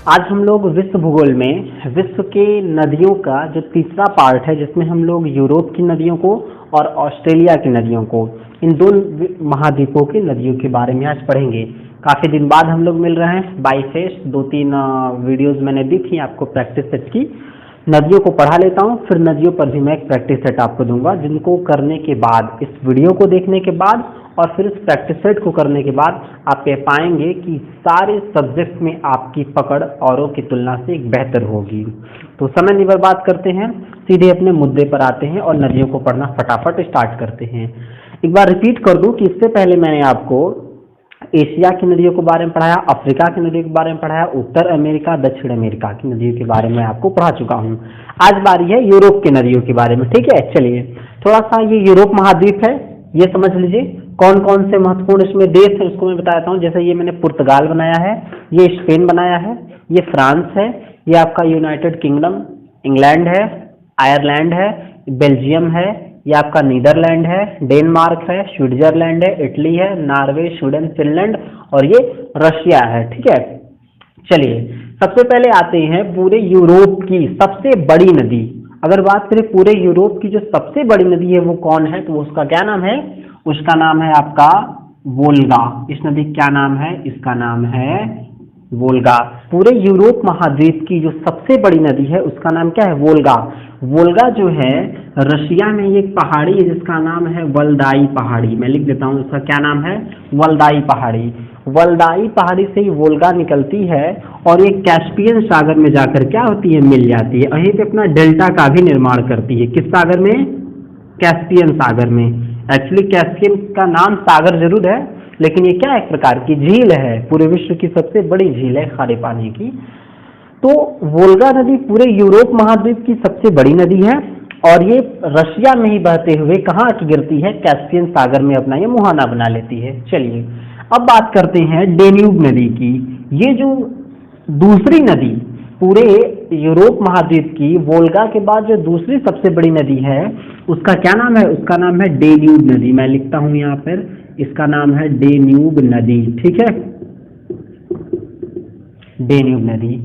आज हम लोग विश्व भूगोल में विश्व के नदियों का जो तीसरा पार्ट है, जिसमें हम लोग यूरोप की नदियों को और ऑस्ट्रेलिया की नदियों को, इन दो महाद्वीपों की नदियों के बारे में आज पढ़ेंगे। काफ़ी दिन बाद हम लोग मिल रहे हैं बाई फेस। 2-3 वीडियोस मैंने दी थी आपको प्रैक्टिस सेट की। नदियों को पढ़ा लेता हूँ, फिर नदियों पर भी मैं एक प्रैक्टिस सेट आपको दूंगा, जिनको करने के बाद, इस वीडियो को देखने के बाद और फिर इस प्रैक्टिस सेट को करने के बाद आप कह पाएंगे कि सारे सब्जेक्ट में आपकी पकड़ औरों की तुलना से एक बेहतर होगी। तो समय नहीं बर्बाद करते हैं, सीधे अपने मुद्दे पर आते हैं और नदियों को पढ़ना फटाफट स्टार्ट करते हैं। एक बार रिपीट कर दूं कि इससे पहले मैंने आपको एशिया की नदियों के बारे में पढ़ाया, अफ्रीका की नदियों के बारे में पढ़ाया, उत्तर अमेरिका, दक्षिण अमेरिका की नदियों के बारे में आपको पढ़ा चुका हूँ। आज बारी है यूरोप की नदियों के बारे में। ठीक है, चलिए थोड़ा सा ये यूरोप महाद्वीप है, ये समझ लीजिए कौन कौन से महत्वपूर्ण इसमें देश है उसको मैं बताता हूँ। जैसे ये मैंने पुर्तगाल बनाया है, ये स्पेन बनाया है, ये फ्रांस है, ये आपका यूनाइटेड किंगडम इंग्लैंड है, आयरलैंड है, बेल्जियम है, ये आपका नीदरलैंड है, डेनमार्क है, स्विट्जरलैंड है, इटली है, नॉर्वे, स्वीडन, फिनलैंड और ये रशिया है। ठीक है, चलिए सबसे पहले आते हैं पूरे यूरोप की सबसे बड़ी नदी। अगर बात करें पूरे यूरोप की जो सबसे बड़ी नदी है वो कौन है, तो उसका क्या नाम है? उसका नाम है आपका वोल्गा। इस नदी का क्या नाम है? इसका नाम है वोल्गा। पूरे यूरोप महाद्वीप की जो सबसे बड़ी नदी है उसका नाम क्या है? वोल्गा। वोल्गा जो है रशिया में एक पहाड़ी है जिसका नाम है वल्दाई पहाड़ी। मैं लिख देता हूँ, उसका क्या नाम है? वल्दाई पहाड़ी। वल्दाई पहाड़ी से ही वोल्गा निकलती है और ये कैस्पियन सागर में जाकर क्या होती है? मिल जाती है। वहीं पे अपना डेल्टा का भी निर्माण करती है। किस सागर में? कैस्पियन सागर में। एक्चुअली कैस्पियन का नाम सागर जरूर है, लेकिन ये क्या है? एक प्रकार की झील है, पूरे विश्व की सबसे बड़ी झील है खारे पानी की। तो वोल्गा नदी पूरे यूरोप महाद्वीप की सबसे बड़ी नदी है और ये रशिया में ही बहते हुए कहाँ आके गिरती है? कैस्पियन सागर में अपना ये मुहाना बना लेती है। चलिए अब बात करते हैं डेन्यूब नदी की। ये जो दूसरी नदी पूरे यूरोप महाद्वीप की, वोल्गा के बाद जो दूसरी सबसे बड़ी नदी है उसका क्या नाम है? उसका नाम है डेन्यूब नदी। मैं लिखता हूं यहाँ पर, इसका नाम है डेन्यूब नदी। ठीक है, डेन्यूब नदी।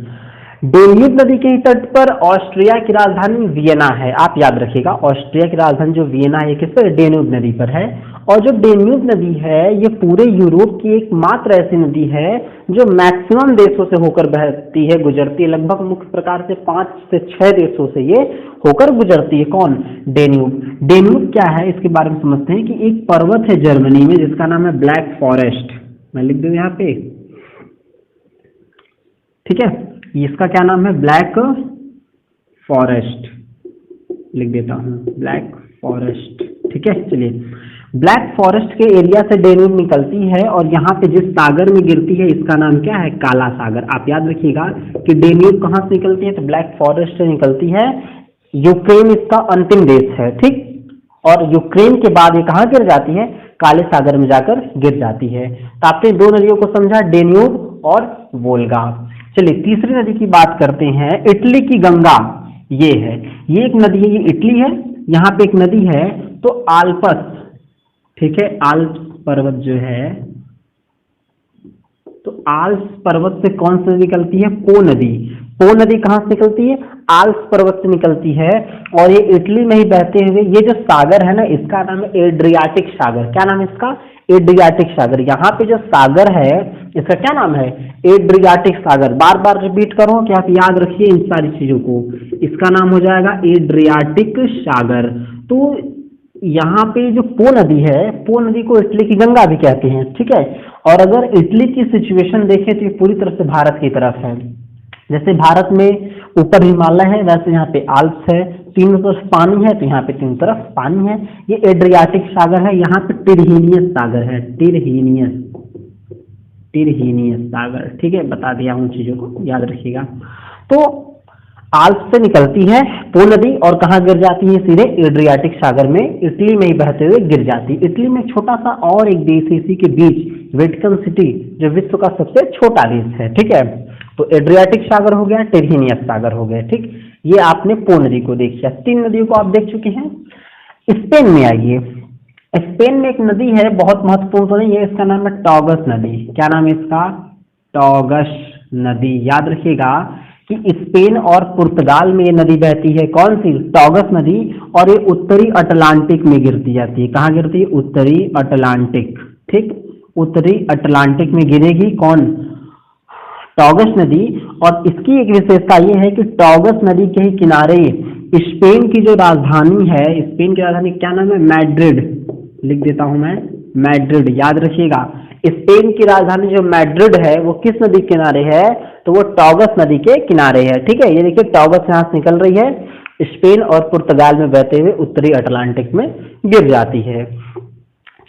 डेन्यूब नदी के तट पर ऑस्ट्रिया की राजधानी वियना है। आप याद रखिएगा, ऑस्ट्रिया की राजधानी जो वियना है किस पर? डेन्यूब नदी पर है। और जो डेन्यूब नदी है ये पूरे यूरोप की एकमात्र ऐसी नदी है जो मैक्सिमम देशों से होकर बहती है, गुजरती है। लगभग मुख्य प्रकार से 5 से 6 देशों से ये होकर गुजरती है। कौन? डेन्यूब। डेन्यूब क्या है इसके बारे में समझते हैं कि एक पर्वत है जर्मनी में जिसका नाम है ब्लैक फॉरेस्ट। मैं लिख दूं यहाँ पे, ठीक है, इसका क्या नाम है? Black forest. लिख देता हूं, ब्लैक फॉरेस्ट। ठीक है, चलिए ब्लैक फॉरेस्ट के एरिया से डेन्यूब निकलती है और यहाँ पे जिस सागर में गिरती है इसका नाम क्या है? काला सागर। आप याद रखिएगा कि डेन्यूब कहाँ से निकलती है? तो ब्लैक फॉरेस्ट से निकलती है। यूक्रेन इसका अंतिम देश है। ठीक, और यूक्रेन के बाद ये कहाँ गिर जाती है? काले सागर में जाकर गिर जाती है। तो आपने दो नदियों को समझा, डेन्यूब और वोल्गा। चलिए तीसरी नदी की बात करते हैं, इटली की गंगा। ये है, ये एक नदी है, ये इटली है। यहाँ पे एक नदी है तो आल्पस, ठीक है, आल्प्स पर्वत जो है, तो आल्प्स पर्वत से कौन सी निकलती है? पो नदी। पो नदी कहाँ से निकलती है? आल्प्स पर्वत से निकलती है और ये इटली में ही बहते हुए, ये जो सागर है ना इसका नाम है एड्रियाटिक सागर। क्या नाम है इसका? एड्रियाटिक सागर। यहाँ पे जो सागर है इसका क्या नाम है? एड्रियाटिक सागर। बार बार रिपीट करो कि आप याद रखिए इन सारी चीजों को। इसका नाम हो जाएगा एड्रियाटिक सागर। तो यहाँ पे जो पो नदी है, पो नदी को इटली की गंगा भी कहते हैं। ठीक है, और अगर इटली की सिचुएशन देखें तो ये पूरी तरह से भारत की तरफ है। जैसे भारत में ऊपर हिमालय है, वैसे यहाँ पे आल्प्स है, तीनों तरफ पानी है, तो यहाँ पे तीनों तरफ पानी है। ये एड्रियाटिक सागर है। यहाँ पे टिरहीनियस सागर है, टिरहीनियस सागर। ठीक है, बता दिया उन चीजों को, याद रखिएगा। तो आल्प्स से निकलती है पो नदी और कहाँ गिर जाती है? सीधे एड्रियाटिक सागर में, इटली में ही बहते हुए गिर जाती है। इटली में छोटा सा और एक देश है इसी के बीच, वेटिकन सिटी, जो विश्व का सबसे छोटा देश है। ठीक है, तो एड्रियाटिक सागर हो गया, टिरहीनियस सागर हो गया। ठीक, ये आपने पो नदी को देखा। 3 नदियों को आप देख चुके हैं। स्पेन में आइए। स्पेन में एक नदी है बहुत महत्वपूर्ण तो नहीं है, इसका नाम है टॉगस नदी। क्या नाम है इसका? टॉगस नदी। याद रखिएगा कि स्पेन और पुर्तगाल में ये नदी बहती है, कौन सी? टॉगस नदी। और ये उत्तरी अटलांटिक में गिरती जाती है। कहाँ गिरती है? उत्तरी अटलांटिक। ठीक, उत्तरी अटलांटिक में गिरेगी कौन? टॉगस नदी। और इसकी एक विशेषता ये है कि टॉगस नदी के ही किनारे स्पेन की जो राजधानी है, स्पेन की राजधानी क्या नाम है? मैड्रिड। लिख देता हूं मैं, मैड्रिड। याद रखिएगा, स्पेन की राजधानी जो मैड्रिड है वो किस नदी के किनारे है? तो वो टॉगस नदी के किनारे है। ठीक है, ये देखिए टॉगस यहाँ से निकल रही है, स्पेन और पुर्तगाल में बहते हुए उत्तरी अटलांटिक में गिर जाती है।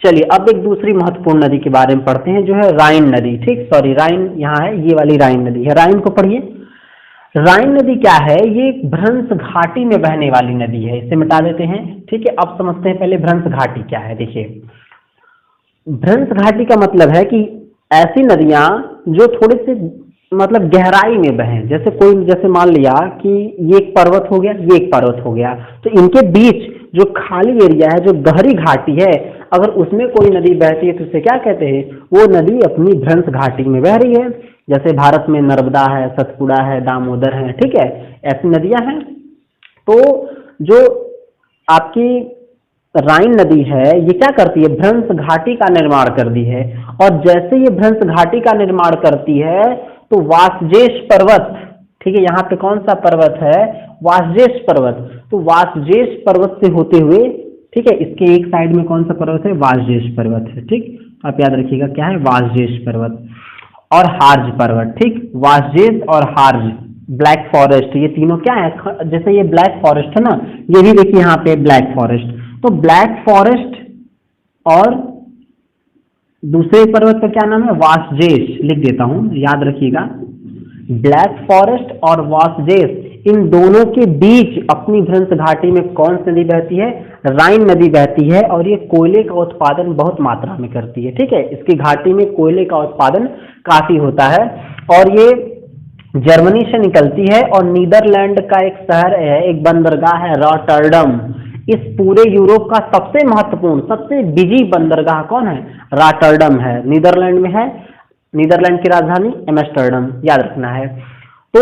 चलिए अब एक दूसरी महत्वपूर्ण नदी के बारे में पढ़ते हैं, जो है राइन नदी। ठीक, सॉरी, राइन यहाँ है, ये वाली राइन नदी है। राइन को पढ़िए। राइन नदी क्या है? ये भ्रंश घाटी में बहने वाली नदी है। इसे मिटा देते हैं। ठीक है, अब समझते हैं पहले भ्रंश घाटी क्या है। देखिए, भ्रंश घाटी का मतलब है कि ऐसी नदियां जो थोड़े से मतलब गहराई में बहें। जैसे कोई, जैसे मान लिया कि ये एक पर्वत हो गया, ये एक पर्वत हो गया, तो इनके बीच जो खाली एरिया है, जो गहरी घाटी है, अगर उसमें कोई नदी बहती है तो उसे क्या कहते हैं? वो नदी अपनी भ्रंश घाटी में बह रही है। जैसे भारत में नर्मदा है, सतपुड़ा है, दामोदर है। ठीक है, ऐसी नदियां हैं। तो जो आपकी राइन नदी है, ये क्या करती है? भ्रंश घाटी का निर्माण करती है। और जैसे ये भ्रंश घाटी का निर्माण करती है तो वासजेश पर्वत, ठीक है, यहाँ पे कौन सा पर्वत है? वासजेश पर्वत। तो वासजेश पर्वत से होते हुए, ठीक है, इसके एक साइड में कौन सा पर्वत है? वासजेश पर्वत है। ठीक, आप याद रखिएगा क्या है? वासजेश पर्वत और हार्ज पर्वत। ठीक, वासजेश और हार्ज, ब्लैक फॉरेस्ट, ये तीनों क्या है? जैसे ये ब्लैक फॉरेस्ट है ना, ये भी देखिए यहाँ पे ब्लैक फॉरेस्ट। तो ब्लैक फॉरेस्ट और दूसरे पर्वत का क्या नाम है? वासजेश। लिख देता हूं, याद रखिएगा, ब्लैक फॉरेस्ट और वासजेश, इन दोनों के बीच अपनी भ्रंश घाटी में कौन सी नदी बहती है? राइन नदी बहती है। और ये कोयले का उत्पादन बहुत मात्रा में करती है। ठीक है, इसकी घाटी में कोयले का उत्पादन काफी होता है। और ये जर्मनी से निकलती है और नीदरलैंड का एक शहर है, एक बंदरगाह है रॉटरडम। इस पूरे यूरोप का सबसे महत्वपूर्ण, सबसे बिजी बंदरगाह कौन है? रॉटरडम है, नीदरलैंड में है। नीदरलैंड की राजधानी एम्स्टर्डम, याद रखना है। तो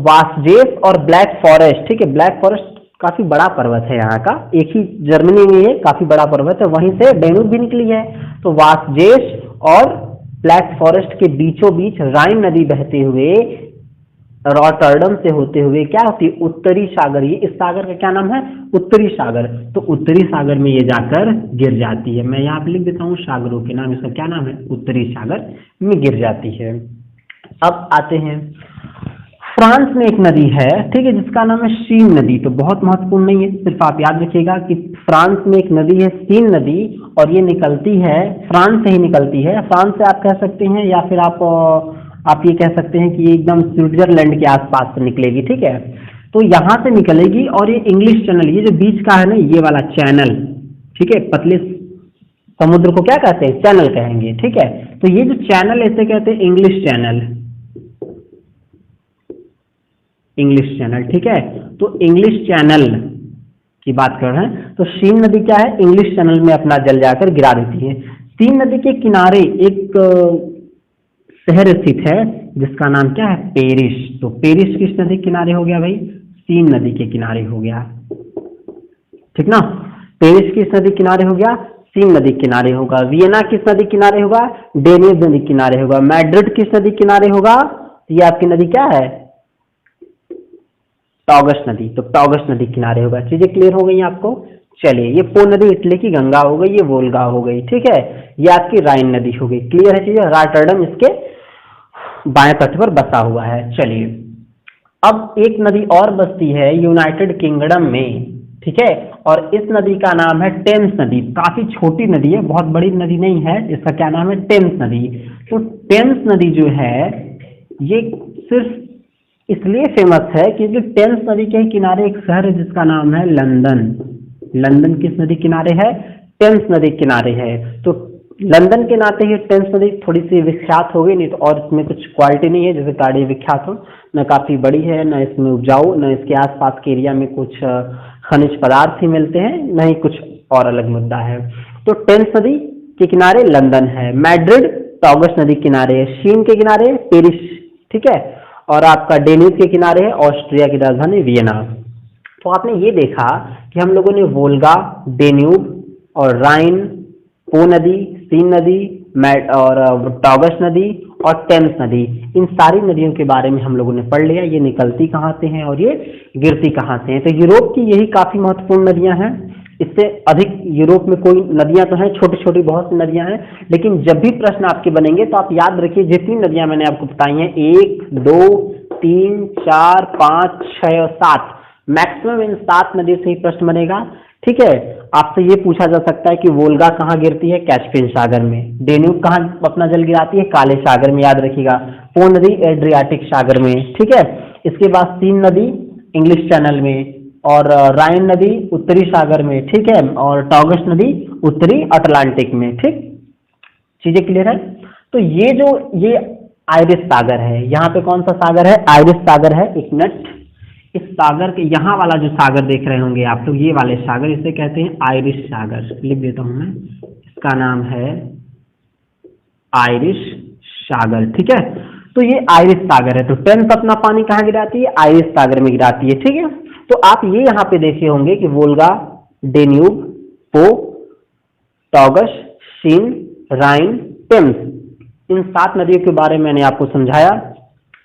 वासजेस और ब्लैक फॉरेस्ट, ठीक है, ब्लैक फॉरेस्ट काफी बड़ा पर्वत है यहाँ का, एक ही जर्मनी में ये काफी बड़ा पर्वत है, वहीं से डेन्यूब भी निकली है। तो वासजेस और ब्लैक फॉरेस्ट के बीचों बीच राइन नदी बहते हुए रॉटरडम से होते हुए क्या होती है? उत्तरी सागर। ये इस सागर का क्या नाम है? उत्तरी सागर। तो उत्तरी सागर में ये जाकर गिर जाती है। मैं यहाँ पे लिख देता हूँ सागरों के नाम, इसका क्या नाम है? उत्तरी सागर में गिर जाती है। अब आते हैं, फ्रांस में एक नदी है, ठीक है, जिसका नाम है सीन नदी। तो बहुत महत्वपूर्ण नहीं है, सिर्फ आप याद रखिएगा कि फ्रांस में एक नदी है सीन नदी, और ये निकलती है फ्रांस से ही निकलती है। फ्रांस से आप कह सकते हैं, या फिर आप ये कह सकते हैं कि ये एकदम स्विट्जरलैंड के आसपास से निकलेगी। ठीक है, तो यहाँ से निकलेगी और ये इंग्लिश चैनल, ये जो बीच का है ना, ये वाला चैनल, ठीक है, पतले समुद्र को क्या कहते हैं? चैनल कहेंगे। ठीक है, तो ये जो चैनल ऐसे कहते हैं इंग्लिश चैनल, इंग्लिश चैनल। ठीक है, तो इंग्लिश चैनल की बात कर रहे हैं। तो सीन नदी क्या है? इंग्लिश चैनल में अपना जल जाकर गिरा देती है। सीन नदी के किनारे एक शहर स्थित है जिसका नाम क्या है? पेरिस। तो पेरिस किस नदी के किनारे हो गया भाई? सीन नदी के किनारे हो गया। ठीक ना, पेरिस किस नदी किनारे हो गया? सीन नदी किनारे होगा। वियना किस नदी किनारे होगा? डेन्यूब नदी किनारे होगा। मैड्रिड किस नदी किनारे होगा? ये आपकी नदी क्या है? टॉगस नदी। तो टॉगस नदी किनारे होगा। चीजें क्लियर हो गई आपको? चलिए, ये पो नदी इटली की गंगा हो गई, ये वोल्गा हो गई। ठीक है, ये आपकी राइन नदी हो गई। क्लियर है चीजें? रॉटरडम इसके बाएं तट पर बसा हुआ है। चलिए, अब एक नदी और बसती है यूनाइटेड किंगडम में। ठीक है, और इस नदी का नाम है टेम्स नदी। काफी छोटी नदी है, बहुत बड़ी नदी नहीं है। इसका क्या नाम है? टेम्स नदी। तो टेम्स नदी जो है ये सिर्फ इसलिए फेमस है क्योंकि टेम्स नदी के किनारे एक शहर है जिसका नाम है लंदन। लंदन किस नदी किनारे है? टेम्स नदी किनारे है। तो लंदन के नाते ही टेम्स नदी थोड़ी सी विख्यात हो गई, नहीं तो और इसमें कुछ क्वालिटी नहीं है जैसे गाड़ी विख्यात हो। न काफी बड़ी है, न इसमें उपजाऊ, न इसके आसपास के एरिया में कुछ खनिज पदार्थ ही मिलते हैं, न ही कुछ और अलग मुद्दा है। तो टेम्स नदी के किनारे लंदन है। मैड्रिड टॉगस नदी किनारे, शीन के किनारे पेरिस। ठीक है। और आपका डेन्यूब के किनारे है ऑस्ट्रिया की राजधानी वियना। तो आपने ये देखा कि हम लोगों ने वोल्गा, डेन्यूब और राइन, पो नदी, सीन नदी, और टॉगस नदी और टेम्स नदी, इन सारी नदियों के बारे में हम लोगों ने पढ़ लिया, ये निकलती कहाँ से हैं और ये गिरती कहाँ से हैं। तो यूरोप की यही काफी महत्वपूर्ण नदियां हैं। इससे अधिक यूरोप में कोई नदियां तो हैं, छोटी छोटी बहुत सी नदियां हैं, लेकिन जब भी प्रश्न आपके बनेंगे तो आप याद रखिए जितनी नदियां मैंने आपको बताई हैं, 1, 2, 3, 4, 5, 6 और 7, मैक्सिमम इन 7 नदियों से ही प्रश्न बनेगा। ठीक है। आपसे ये पूछा जा सकता है कि वोल्गा कहाँ गिरती है, कैस्पियन सागर में। डेन्यूब कहाँ अपना जल गिराती है, काले सागर में, याद रखिएगा। पो नदी एड्रियाटिक सागर में। ठीक है। इसके बाद सीन नदी इंग्लिश चैनल में, और राइन नदी उत्तरी सागर में। ठीक है। और टॉगस नदी उत्तरी अटलांटिक में। ठीक, चीजें क्लियर है। तो ये आयरिश सागर है। यहाँ पे कौन सा सागर है, आयरिश सागर है। एक मिनट, इस सागर के यहाँ वाला जो सागर देख रहे होंगे आप लोग, ये वाले सागर, इसे कहते हैं आयरिश सागर। लिख देता हूं मैं, इसका नाम है आयरिश सागर। ठीक है। तो ये आयरिश सागर है। तो टेम्स अपना पानी कहाँ गिराती है, आयरिश सागर में गिराती है। ठीक है। तो आप ये यहाँ पे देखे होंगे कि वोल्गा, डेन्यूब, पो, टॉगस, सीन, राइन, टेम्स, इन 7 नदियों के बारे में मैंने आपको समझाया।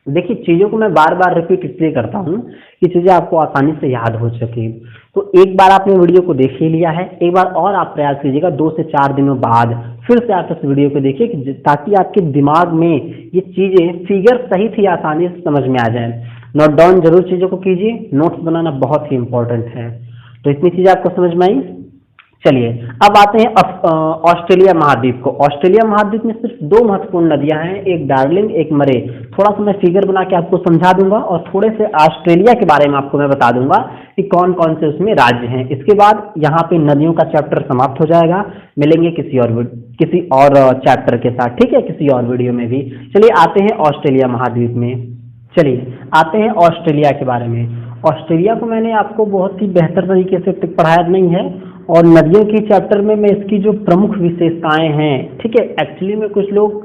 देखिए, चीजों को मैं बार बार रिपीट इसलिए करता हूं कि चीजें आपको आसानी से याद हो सके। तो एक बार आपने वीडियो को देख ही लिया है, एक बार और आप प्रयास कीजिएगा 2 से 4 दिनों बाद फिर से आप इस वीडियो को देखिए, ताकि आपके दिमाग में ये चीजें, फिगर सही थी, आसानी से समझ में आ जाए। नोट डाउन जरूर चीजों को कीजिए, नोट्स बनाना बहुत ही इंपॉर्टेंट है। तो इतनी चीजें आपको समझ में आई। चलिए अब आते हैं ऑस्ट्रेलिया महाद्वीप को। ऑस्ट्रेलिया महाद्वीप में सिर्फ 2 महत्वपूर्ण नदियां हैं, एक डार्लिंग, एक मरे। थोड़ा सा मैं फिगर बना के आपको समझा दूंगा और थोड़े से ऑस्ट्रेलिया के बारे में आपको मैं बता दूंगा कि कौन कौन से उसमें राज्य हैं। इसके बाद यहाँ पे नदियों का चैप्टर समाप्त हो जाएगा। मिलेंगे किसी और चैप्टर के साथ। ठीक है, किसी और वीडियो में भी। चलिए आते हैं ऑस्ट्रेलिया महाद्वीप में। चलिए आते हैं ऑस्ट्रेलिया के बारे में। ऑस्ट्रेलिया को मैंने आपको बहुत ही बेहतर तरीके से पढ़ाया नहीं है, और नदियों की चैप्टर में मैं इसकी जो प्रमुख विशेषताएं हैं, ठीक है, एक्चुअली में कुछ लोग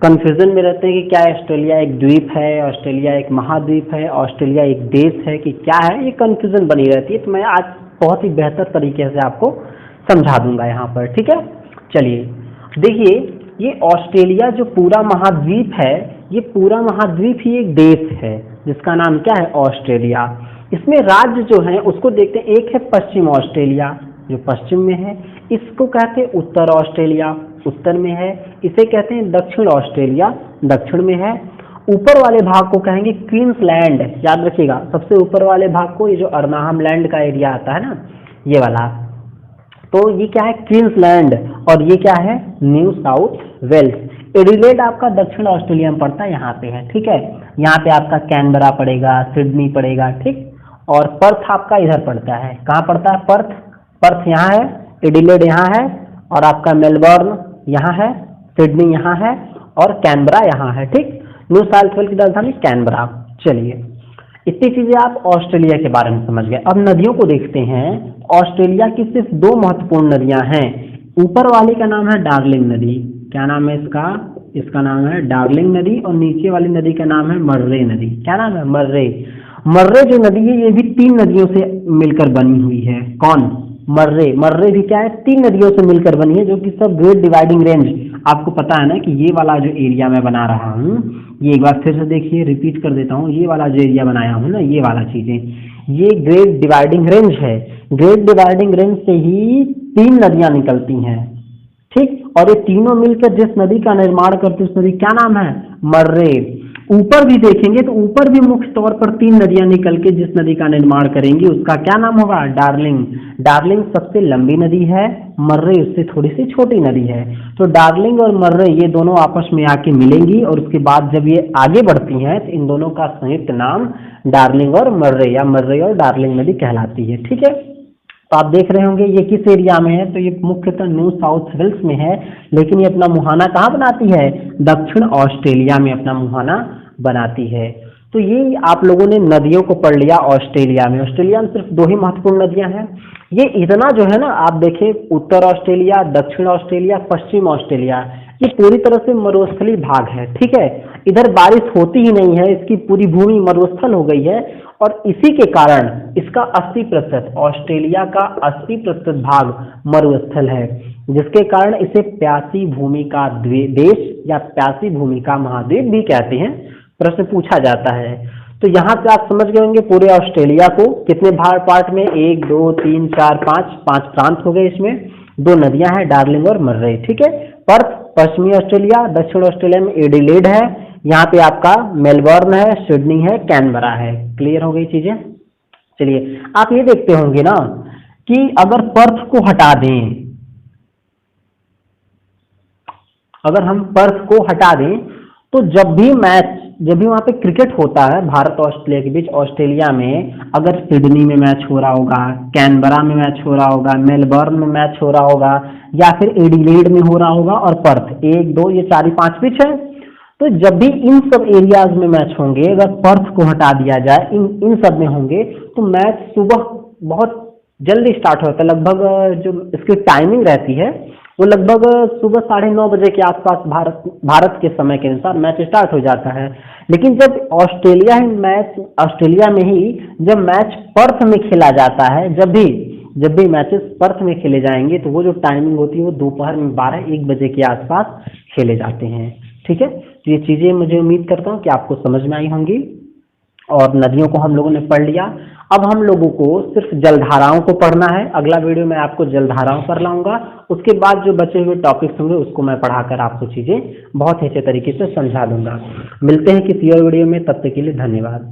कंफ्यूजन में रहते हैं कि क्या ऑस्ट्रेलिया एक द्वीप है, ऑस्ट्रेलिया एक महाद्वीप है, ऑस्ट्रेलिया एक देश है कि क्या है, ये कंफ्यूजन बनी रहती है। तो मैं आज बहुत ही बेहतर तरीके से आपको समझा दूंगा यहाँ पर। ठीक है। चलिए देखिए, ये ऑस्ट्रेलिया जो पूरा महाद्वीप है, ये पूरा महाद्वीप ही एक देश है जिसका नाम क्या है, ऑस्ट्रेलिया। इसमें राज्य जो है उसको देखते हैं। एक है पश्चिम ऑस्ट्रेलिया जो पश्चिम में है, इसको कहते हैं उत्तर ऑस्ट्रेलिया, उत्तर में है। इसे कहते हैं दक्षिण ऑस्ट्रेलिया, दक्षिण में है। ऊपर वाले भाग को कहेंगे क्वींसलैंड, याद रखिएगा। सबसे ऊपर वाले भाग को, ये जो अर्नाहम लैंड का एरिया आता है ना, ये वाला, तो ये क्या है, क्वींसलैंड। और ये क्या है, न्यू साउथ वेल्स। एडिलेड आपका दक्षिण ऑस्ट्रेलिया में पड़ता है, यहाँ पे है। ठीक है। यहाँ पे आपका कैनबरा पड़ेगा, सिडनी पड़ेगा। ठीक। और पर्थ आपका इधर पड़ता है, कहाँ पड़ता है, पर्थ। पर्थ यहाँ है, एडिलेड यहाँ है, और आपका मेलबर्न यहाँ है, सिडनी यहाँ है, और कैनबरा यहाँ है। ठीक। न्यू साउथ वेल्स की राजधानी कैनबरा। चलिए, इतनी चीजें आप ऑस्ट्रेलिया के बारे में समझ गए। अब नदियों को देखते हैं। ऑस्ट्रेलिया की सिर्फ 2 महत्वपूर्ण नदियां हैं। ऊपर वाली का नाम है डार्लिंग नदी। क्या नाम है इसका, इसका नाम है डार्लिंग नदी। और नीचे वाली नदी का नाम है मर्रे नदी। क्या नाम है, मर्रे। मर्रे जो नदी है, ये भी 3 नदियों से मिलकर बनी हुई है। कौन, मर्रे। मर्रे भी क्या है, 3 नदियों से मिलकर बनी है, जो कि सब ग्रेट डिवाइडिंग रेंज। आपको पता है ना कि ये वाला जो एरिया मैं बना रहा हूँ, ये एक बार फिर से देखिए, रिपीट कर देता हूँ। ये वाला जो एरिया बनाया हूँ ना, ये वाला चीजें, ये ग्रेट डिवाइडिंग रेंज है। ग्रेट डिवाइडिंग रेंज से ही 3 नदियां निकलती हैं। ठीक। और ये तीनों मिलकर जिस नदी का निर्माण करती है, उस नदी क्या नाम है, मर्रे। ऊपर भी देखेंगे तो ऊपर भी मुख्य तौर पर 3 नदियां निकल के जिस नदी का निर्माण करेंगी, उसका क्या नाम होगा, डार्लिंग। डार्लिंग सबसे लंबी नदी है, मर्रे उससे थोड़ी सी छोटी नदी है। तो डार्लिंग और मर्रे ये दोनों आपस में आके मिलेंगी, और उसके बाद जब ये आगे बढ़ती हैं तो इन दोनों का संयुक्त नाम डार्लिंग और मर्रे, या मर्रे और डार्लिंग नदी कहलाती है। ठीक है। तो आप देख रहे होंगे ये किस एरिया में है, तो ये मुख्यतः न्यू साउथ वेल्स में है, लेकिन ये अपना मुहाना कहाँ बनाती है, दक्षिण ऑस्ट्रेलिया में अपना मुहाना बनाती है। तो ये आप लोगों ने नदियों को पढ़ लिया ऑस्ट्रेलिया में। ऑस्ट्रेलिया में सिर्फ 2 ही महत्वपूर्ण नदियां हैं। ये इतना जो है ना, आप देखें उत्तर ऑस्ट्रेलिया, दक्षिण ऑस्ट्रेलिया, पश्चिम ऑस्ट्रेलिया, ये पूरी तरह से मरुस्थली भाग है, ठीक है। इधर बारिश होती ही नहीं है, इसकी पूरी भूमि मरुस्थल हो गई है और इसी के कारण इसका 80%, ऑस्ट्रेलिया का 80% भाग मरुस्थल है, जिसके कारण इसे प्यासी भूमि का देश या प्यासी भूमि का महाद्वीप भी कहते हैं। प्रश्न पूछा जाता है। तो यहाँ से आप समझ गए होंगे पूरे ऑस्ट्रेलिया को कितने पार्ट में, 1 2 3 4 5 प्रांत हो गए। इसमें 2 नदियां हैं, डार्लिंग और मर्रे, ठीक है। पर्थ पश्चिमी ऑस्ट्रेलिया, दक्षिण ऑस्ट्रेलिया में एडिलेड है, यहाँ पे आपका मेलबर्न है, सिडनी है, कैनबरा है। क्लियर हो गई चीजें। चलिए आप ये देखते होंगे ना कि अगर पर्थ को हटा दें, अगर हम पर्थ को हटा दें तो जब भी वहां पे क्रिकेट होता है भारत और ऑस्ट्रेलिया के बीच, ऑस्ट्रेलिया में अगर सिडनी में मैच हो रहा होगा, कैनबरा में मैच हो रहा होगा, मेलबर्न में मैच हो रहा होगा, या फिर एडिलेड में हो रहा होगा और पर्थ, 1 2 ये 4 5 पिच है। तो जब भी इन सब एरियाज में मैच होंगे, अगर पर्थ को हटा दिया जाए, इन सब में होंगे, तो मैच सुबह बहुत जल्दी स्टार्ट होता है। लगभग जो इसकी टाइमिंग रहती है वो लगभग सुबह 9:30 बजे के आसपास भारत के समय के अनुसार मैच स्टार्ट हो जाता है। लेकिन जब ऑस्ट्रेलिया में ही जब मैच पर्थ में खेला जाता है, जब भी मैचेस पर्थ में खेले जाएंगे, तो वो जो टाइमिंग होती है वो दोपहर में 12-1 बजे के आसपास खेले जाते हैं, ठीक है। तो ये चीजें मुझे उम्मीद करता हूँ कि आपको समझ में आई होंगी। और नदियों को हम लोगों ने पढ़ लिया। अब हम लोगों को सिर्फ जलधाराओं को पढ़ना है। अगला वीडियो में आपको जलधाराओं पर लाऊंगा, उसके बाद जो बचे हुए टॉपिक्स होंगे उसको मैं पढ़ाकर आपको चीजें बहुत ही अच्छे तरीके से समझा दूंगा। मिलते हैं किसी और वीडियो में, तब तक के लिए धन्यवाद।